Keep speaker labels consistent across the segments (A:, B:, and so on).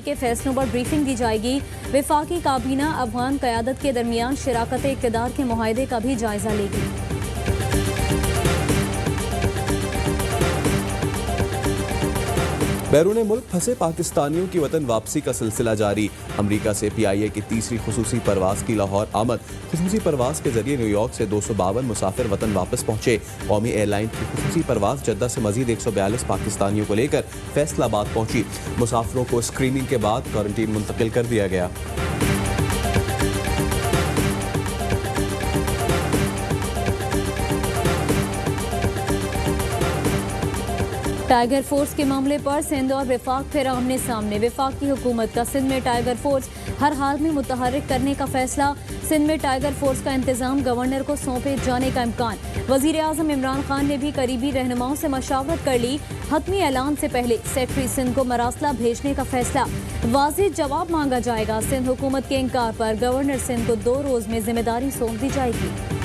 A: के फैसलों पर ब्रीफिंग दी जाएगी। वफाकी काबीना अफगान क़यादत के दरमियान शराकत इक़्तिदार के मुआहदे का भी जायजा लेगी।
B: बैरून मुल्क फंसे पाकिस्तानियों की वतन वापसी का सिलसिला जारी। अमरीका से PIA की तीसरी खुसूसी परवाज की लाहौर आमद। खुसूसी परवाज के जरिए न्यूयॉर्क से 252 मुसाफिर वतन वापस पहुंचे। कौमी एयरलाइन की खुसूसी परवाज जद्दा से मजीद 142 पाकिस्तानियों को लेकर फैसलाबाद पहुंची। मुसाफिरों को स्क्रीनिंग के बाद क्वारंटीन मुंतकिल कर दिया गया।
A: टाइगर फोर्स के मामले पर सिंध और वफाक फिर आमने सामने। वफाक की हुकूमत का सिंध में टाइगर फोर्स हर हाल में मुतहर्रिक करने का फैसला। सिंध में टाइगर फोर्स का इंतजाम गवर्नर को सौंपे जाने का इम्कान। वजीर आजम इमरान खान ने भी करीबी रहनुमाओं से मशावरत कर ली। हतमी ऐलान से पहले सेक्रेटरी सिंध को मरासला भेजने का फैसला। वाज़ेह जवाब मांगा जाएगा। सिंध हुकूमत के इनकार पर गवर्नर सिंध को 2 रोज में जिम्मेदारी सौंप दी जाएगी।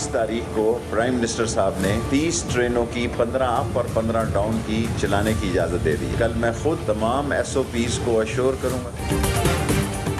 C: तारीख को प्राइम मिनिस्टर साहब ने 30 ट्रेनों की 15 अप और 15 डाउन की चलाने की इजाजत दे दी। कल मैं खुद तमाम SOPs को अश्योर करूंगा।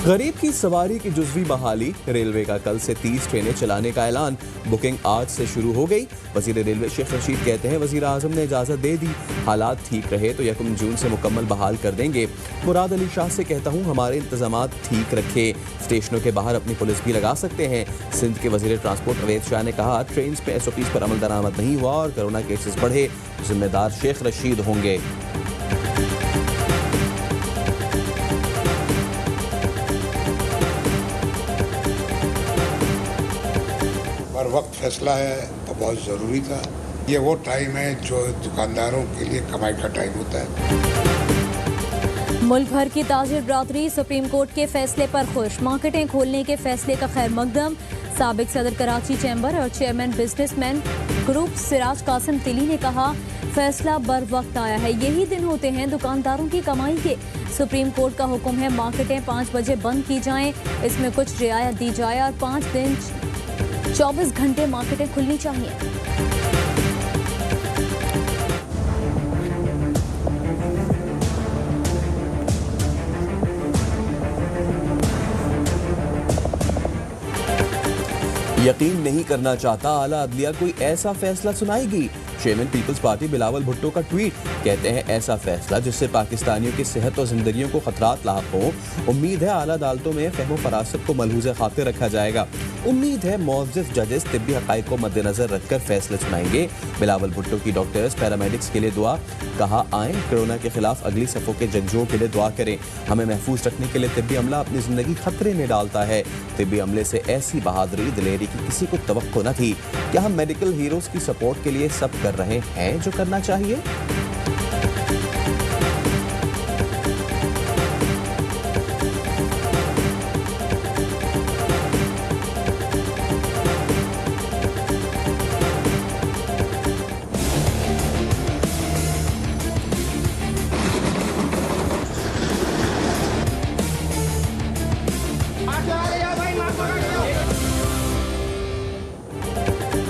B: गरीब की सवारी की जुज़वी बहाली। रेलवे का कल से 30 ट्रेनें चलाने का ऐलान। बुकिंग आज से शुरू हो गई। वजीर रेलवे शेख रशीद कहते हैं वजीर आजम ने इजाज़त दे दी। हालात ठीक रहे तो 1 जून से मुकम्मल बहाल कर देंगे। मुराद अली शाह से कहता हूँ हमारे इंतजामात ठीक रखे। स्टेशनों के बाहर अपनी पुलिस भी लगा सकते हैं। सिंध के वजीर ट्रांसपोर्ट अवैध शाह ने कहा ट्रेन पे SOPs पर अमल दरामद नहीं हुआ और कोरोना केसेस बढ़े, जिम्मेदार शेख रशीद होंगे।
D: पर वक्त फैसला है और बहुत ज़रूरी था। ये वो टाइम है जो दुकानदारों के लिए कमाई का टाइम होता है।
A: मुल्क भर की ताजिर बरादरी सुप्रीम कोर्ट के फैसले पर खुश। मार्केटें खोलने के फैसले का खैर मकदम। साबिक सदर कराची चैम्बर और chairman businessman group Siraj Qasim Teli ने कहा फैसला बर वक्त आया है। यही दिन होते हैं दुकानदारों की कमाई के। सुप्रीम कोर्ट का हुक्म है मार्केटें 5 बजे बंद की जाएं। इसमें कुछ रियायत दी जाए और 5 दिन 24 घंटे मार्केटें खुलनी चाहिए।
B: यकीन नहीं करना चाहता आला अदलिया कोई ऐसा फैसला सुनाएगी। चेयरमैन पीपल्स पार्टी बिलावल भुट्टो का ट्वीट। कहते हैं ऐसा फैसला जिससे पाकिस्तानियों की सेहत और जिंदगियों को खतरात लाक हो। उम्मीद है आला अदालतों में फहम फरासत को मलहूज़ खातिर रखा जाएगा। उम्मीद है मुअज़्ज़िज़ जजेस तिब्बी हक़ाइक़ को मद्देनज़र रखकर फैसले सुनाएंगे। बिलावल भुट्टो की डॉक्टर्स पैरामेडिक्स के लिए दुआ। कहा आएँ कोरोना के खिलाफ अगली सफ़ों के जंगजुओं के लिए दुआ करें। हमें महफूज रखने के लिए तिब्बी अमला अपनी ज़िंदगी खतरे में डालता है। तिब्बी अमले से ऐसी बहादुरी दिलेरी की किसी को तवक्को न थी। क्या हम मेडिकल हीरोज़ की सपोर्ट के लिए सब कर रहे हैं जो करना चाहिए?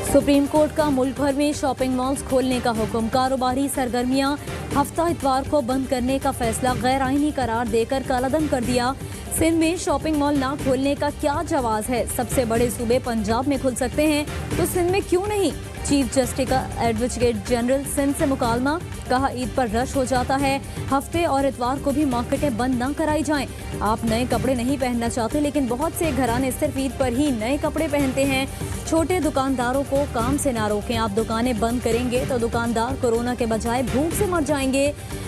A: सुप्रीम कोर्ट का मुल्क भर में शॉपिंग मॉल्स खोलने का हुक्म। कारोबारी सरगर्मियां हफ्ता इतवार को बंद करने का फैसला गैर आईनी करार देकर कालादम कर दिया। सिंध में शॉपिंग मॉल ना खोलने का क्या जवाब है? सबसे बड़े सूबे पंजाब में खुल सकते हैं तो सिंध में क्यों नहीं? चीफ जस्टिस का एडवोकेट जनरल सिंध से मुकालमा। कहा ईद पर रश हो जाता है, हफ्ते और इतवार को भी मार्केटें बंद ना कराई जाएं। आप नए कपड़े नहीं पहनना चाहते लेकिन बहुत से घराने सिर्फ ईद पर ही नए कपड़े पहनते हैं। छोटे दुकानदारों को काम से ना रोकें। आप दुकानें बंद करेंगे तो दुकानदार कोरोना के बजाय भूख से मर जाएंगे।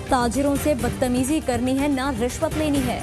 A: ताजिरों से बदतमीजी करनी है ना रिश्वत लेनी है।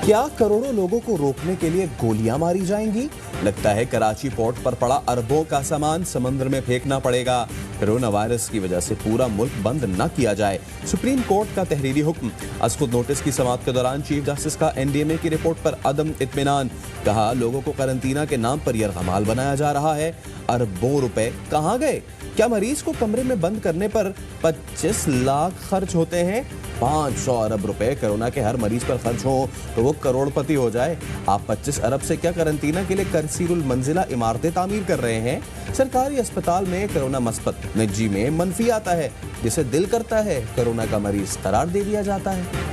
B: क्या करोड़ों लोगों को रोकने के लिए गोलियां मारी जाएंगी? लगता है कराची पोर्ट पर पड़ा अरबों का सामान समुद्र में फेंकना पड़ेगा। कोरोना वायरस की वजह से पूरा मुल्क बंद न किया जाए। सुप्रीम कोर्ट का तहरीरी हुक्म। अज़खुद नोटिस की समाअत के दौरान चीफ जस्टिस का एनडीएमए की रिपोर्ट पर अदम इत्मीनान। कहा, लोगों को करंतना के नाम पर यरगमाल बनाया जा रहा है। अरबों रुपए कहां गए? क्या मरीज को कमरे में बंद करने पर 25 लाख खर्च होते हैं? 500 अरब रुपए कोरोना के हर मरीज पर खर्च हो तो वो करोड़पति हो जाए। आप 25 अरब से क्या करंतना के लिए करसीरुल मंजिला इमारतें तामीर कर रहे हैं? सरकारी अस्पताल में कोरोना मस्बत, निजी में मनफी आता है। जिसे दिल करता है कोरोना का मरीज करार दे दिया जाता है।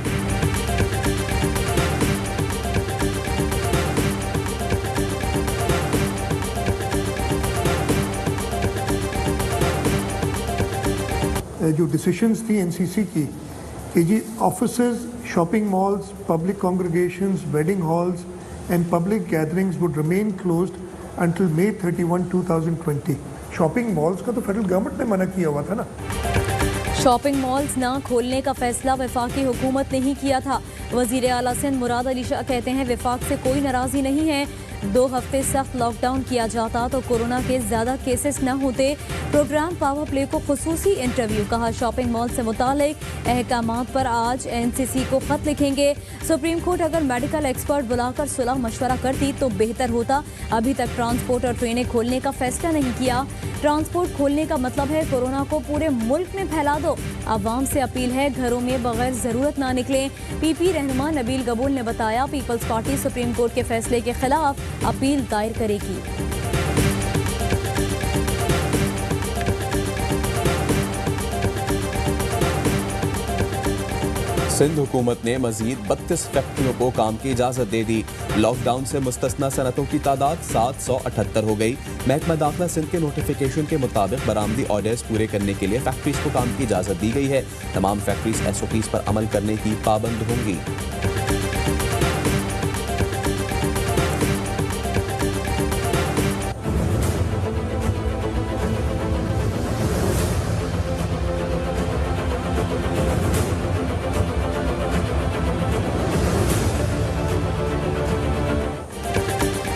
E: जो डिसीशंस थी एनसीसी की कि जी offices, shopping malls, public congregations, wedding halls and public gatherings would remain closed until May 31, 2020। Shopping malls का तो फेडरल गवर्नमेंट ने मना किया हुआ था ना।
A: शॉपिंग मॉल्स ना खोलने का फैसला वफाकी हुकूमत ने ही किया था। वजीर आला सिंध मुराद अली शाह कहते हैं, वफाक से कोई नाराजी नहीं है। 2 हफ्ते सख्त लॉकडाउन किया जाता तो कोरोना के ज्यादा केसेस न होते। प्रोग्राम पावर प्ले को खुसूसी इंटरव्यू। कहा, शॉपिंग मॉल से मुतालिक अहकामात पर आज एनसीसी को खत लिखेंगे। सुप्रीम कोर्ट अगर मेडिकल एक्सपर्ट बुलाकर सुलह मशवरा करती तो बेहतर होता। अभी तक ट्रांसपोर्ट और ट्रेनें खोलने का फैसला नहीं किया। ट्रांसपोर्ट खोलने का मतलब है कोरोना को पूरे मुल्क में फैला दो। आवाम से अपील है, घरों में बगैर जरूरत ना निकलें। पीपी रहनुमा नबील गबूल ने बताया, पीपल्स पार्टी सुप्रीम कोर्ट के फैसले के खिलाफ अपील दायर करेगी।
B: सिंध हुकूमत ने मजीद 32 फैक्ट्रियों को काम की इजाजत दे दी। लॉकडाउन से मुस्तस्ना सनतों की तादाद 778 हो गई। महकमा दाखिला सिंध के नोटिफिकेशन के मुताबिक बरामदी ऑर्डर्स पूरे करने के लिए फैक्ट्रीज को काम की इजाजत दी गई है। तमाम फैक्ट्रीज SOPs पर अमल करने की पाबंद होंगी।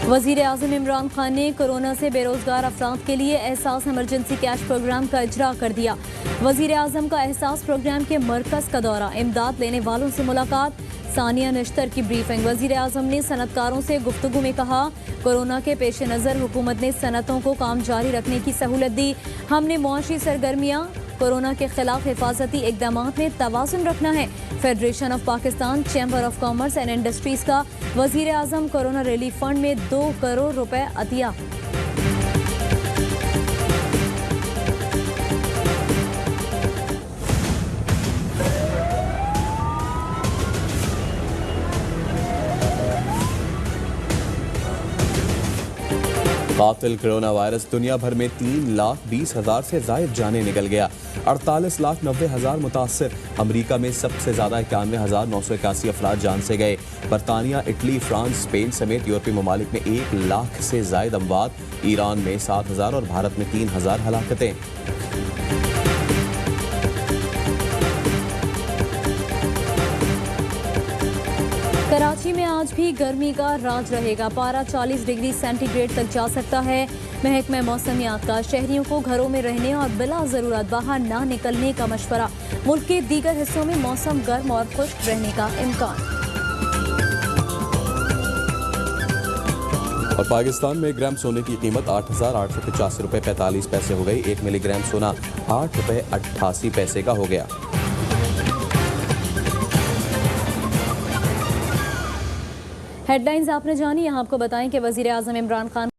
A: वज़ीर आज़म इमरान खान ने कोरोना से बेरोजगार अफराद के लिए एहसास इमरजेंसी कैश प्रोग्राम का इजरा कर दिया। वज़ीर आज़म का एहसास प्रोग्राम के मरकज़ का दौरा, इमदाद लेने वालों से मुलाकात, सानिया नश्तर की ब्रीफिंग। वज़ीर आज़म ने सनतकारों से गुफ्तगू में कहा, कोरोना के पेश नज़र हुकूमत ने सनतों को काम जारी रखने की सहूलत दी। हमने मुआशी सरगर्मियाँ कोरोना के खिलाफ हिफाजती इकदाम में तवाज़ुन रखना है। Federation of Pakistan, chamber of commerce and industries का वज़ीर आज़म कोरोना रिलीफ फंड में 2 करोड़ रुपए अतिया।
B: कातिल कोरोना वायरस, दुनिया भर में 3,20,000 से ज़ायद जाने निकल गया। 48,90,000 मुतासर। अमरीका में सबसे ज़्यादा 91,981 अफराद जान से गए। बरतानिया, इटली, फ्रांस, स्पेन समेत यूरोपीय ममालिक में 1 लाख से ज़ायद अमवात। ईरान में 7,000 और भारत में 3,000 हलाकतें।
A: कराची में आज भी गर्मी का राज रहेगा। पारा 40 डिग्री सेंटीग्रेड तक जा सकता है। महकमा मौसमियात का शहरियों को घरों में रहने और बिला ज़रूरत बाहर ना निकलने का मशवरा। मुल्क के दीगर हिस्सों में मौसम गर्म और खुश्क रहने का इम्कान।
B: और पाकिस्तान में 1 ग्राम सोने की कीमत 8,885 रुपये 45 पैसे हो गई। 1 मिलीग्राम सोना 8 रुपये 88 पैसे का हो गया।
A: हेडलाइंस आपने जानी। यहाँ आपको बताएं कि वज़ीर आज़म इमरान खान